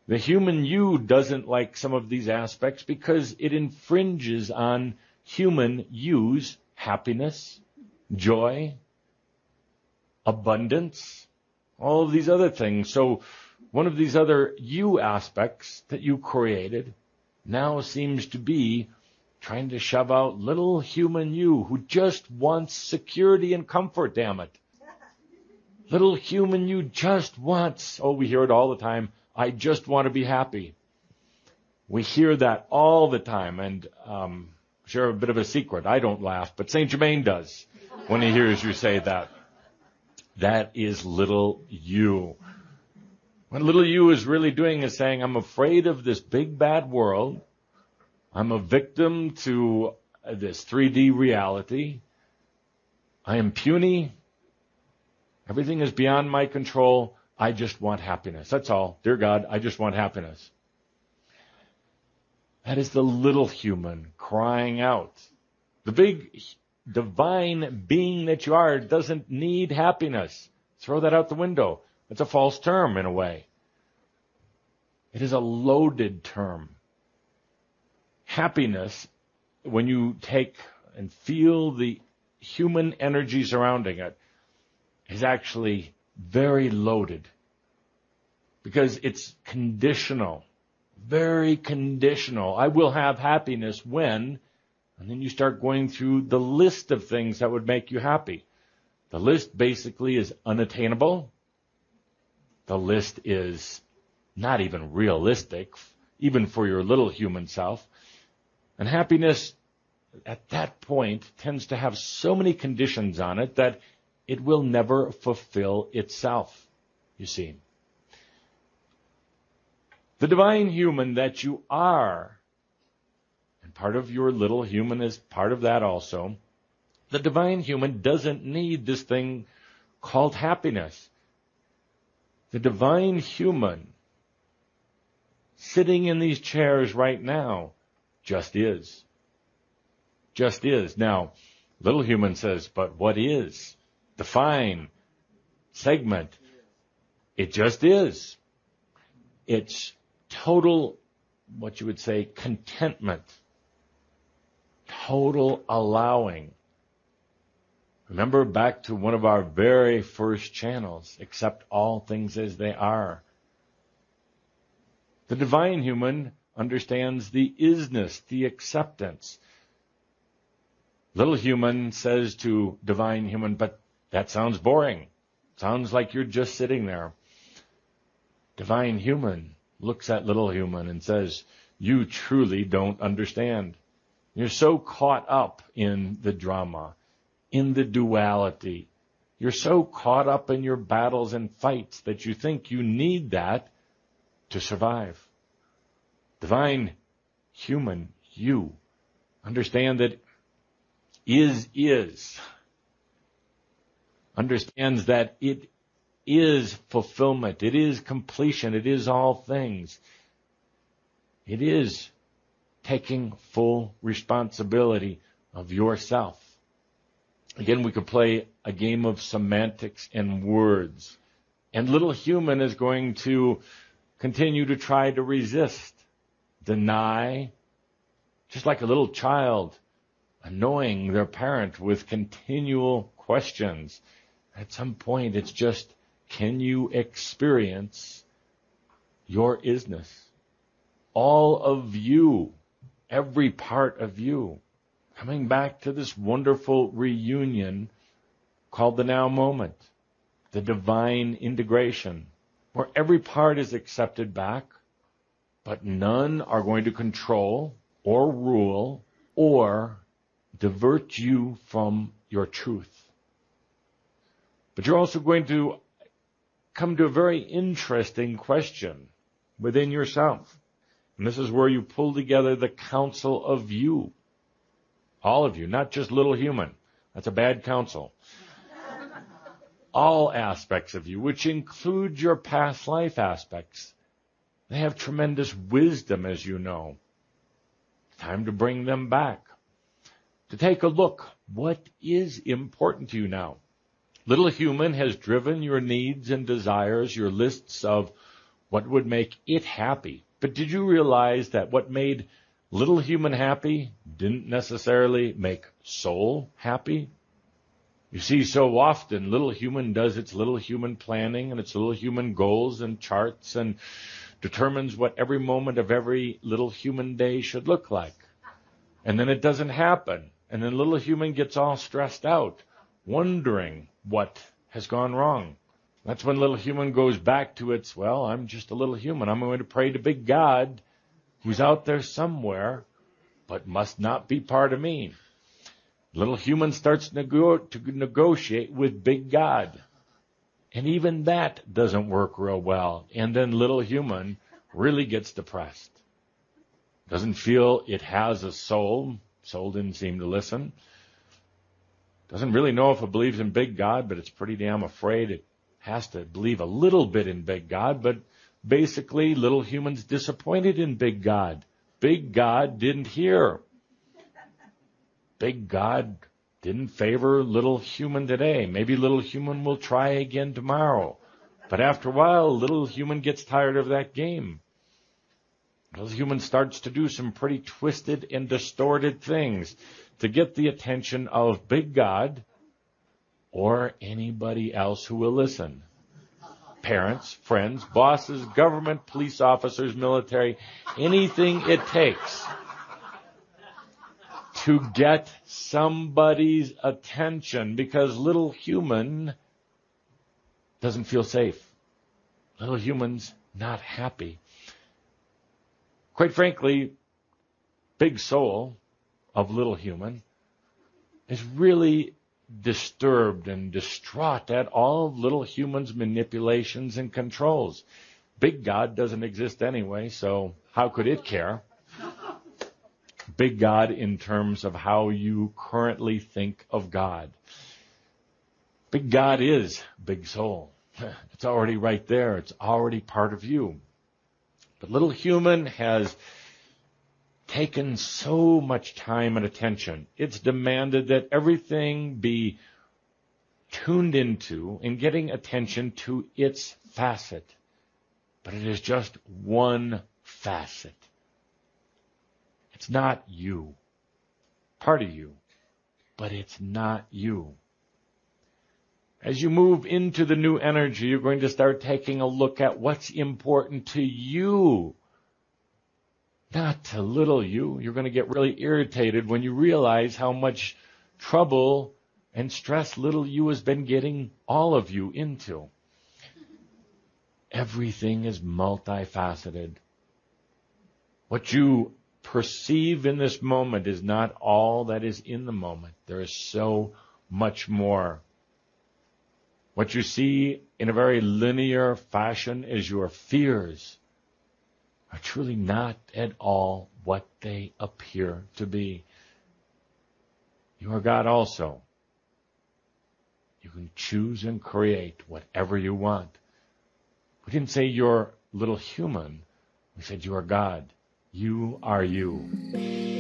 The human you doesn't like some of these aspects because it infringes on human you's happiness, joy, abundance, all of these other things. So one of these other you aspects that you created now seems to be trying to shove out little human you who just wants security and comfort, damn it. Little human you just wants, we hear it all the time, I just want to be happy. We hear that all the time, and share a bit of a secret. I don't laugh, but Saint-Germain does when he hears you say that. That is little you. What little you is really doing is saying, I'm afraid of this big bad world. I'm a victim to this 3D reality. I am puny. Everything is beyond my control. I just want happiness. That's all. Dear God, I just want happiness. That is the little human crying out. The big divine being that you are doesn't need happiness. Throw that out the window. It's a false term in a way. It is a loaded term. Happiness, when you take and feel the human energy surrounding it, is actually very loaded because it's conditional, very conditional. I will have happiness when, and then you start going through the list of things that would make you happy. The list basically is unattainable. The list is not even realistic, even for your little human self. And happiness at that point tends to have so many conditions on it that it will never fulfill itself, you see. The divine human that you are, and part of your little human is part of that also, the divine human doesn't need this thing called happiness. The divine human sitting in these chairs right now just is. Just is. Now, little human says, but what is? Define. Segment. It just is. It's total, what you would say, contentment. Total allowing. Remember back to one of our very first channels, accept all things as they are. The divine human understands the isness, the acceptance. Little human says to divine human, but that sounds boring. Sounds like you're just sitting there. Divine human looks at little human and says, you truly don't understand. You're so caught up in the drama, in the duality. You're so caught up in your battles and fights that you think you need that to survive. Divine human, you understand that is. Understands that it is fulfillment. It is completion. It is all things. It is taking full responsibility of yourself. Again, we could play a game of semantics and words. And little human is going to continue to try to resist, deny, just like a little child annoying their parent with continual questions. At some point, it's just, can you experience your isness? All of you, every part of you, coming back to this wonderful reunion called the now moment, the divine integration, where every part is accepted back, but none are going to control or rule or divert you from your truth. But you're also going to come to a very interesting question within yourself. And this is where you pull together the council of you. All of you, not just little human. That's a bad counsel. All aspects of you, which include your past life aspects. They have tremendous wisdom, as you know. Time to bring them back. To take a look, what is important to you now? Little human has driven your needs and desires, your lists of what would make it happy. But did you realize that what made little human happy didn't necessarily make soul happy? You see, so often little human does its little human planning and its little human goals and charts and determines what every moment of every little human day should look like. And then it doesn't happen. And then little human gets all stressed out, wondering what has gone wrong. That's when little human goes back to its, well, I'm just a little human. I'm going to pray to big God who's out there somewhere, but must not be part of me. Little human starts to negotiate with big God. And even that doesn't work real well. And then little human really gets depressed. Doesn't feel it has a soul. Soul didn't seem to listen. Doesn't really know if it believes in big God, but it's pretty damn afraid it has to believe a little bit in big God. But basically, little human's disappointed in big God. Big God didn't hear. Big God didn't favor little human today. Maybe little human will try again tomorrow. But after a while, little human gets tired of that game. Little human starts to do some pretty twisted and distorted things to get the attention of big God or anybody else who will listen. Parents, friends, bosses, government, police officers, military, anything it takes to get somebody's attention, because little human doesn't feel safe. Little human's not happy. Quite frankly, big soul of little human is really disturbed and distraught at all of little human's manipulations and controls. Big God doesn't exist anyway, so how could it care? Big God in terms of how you currently think of God. Big God is big soul. It's already right there. It's already part of you. But little human has taken so much time and attention. It's demanded that everything be tuned into and getting attention to its facet. But it is just one facet. It's not you. Part of you. But it's not you. As you move into the new energy, you're going to start taking a look at what's important to you. Not to little you. You're going to get really irritated when you realize how much trouble and stress little you has been getting all of you into. Everything is multifaceted. What you perceive in this moment is not all that is in the moment. There is so much more. What you see in a very linear fashion is your fears are truly not at all what they appear to be. You are God also. You can choose and create whatever you want. We didn't say you're little human. We said you are God. You are you.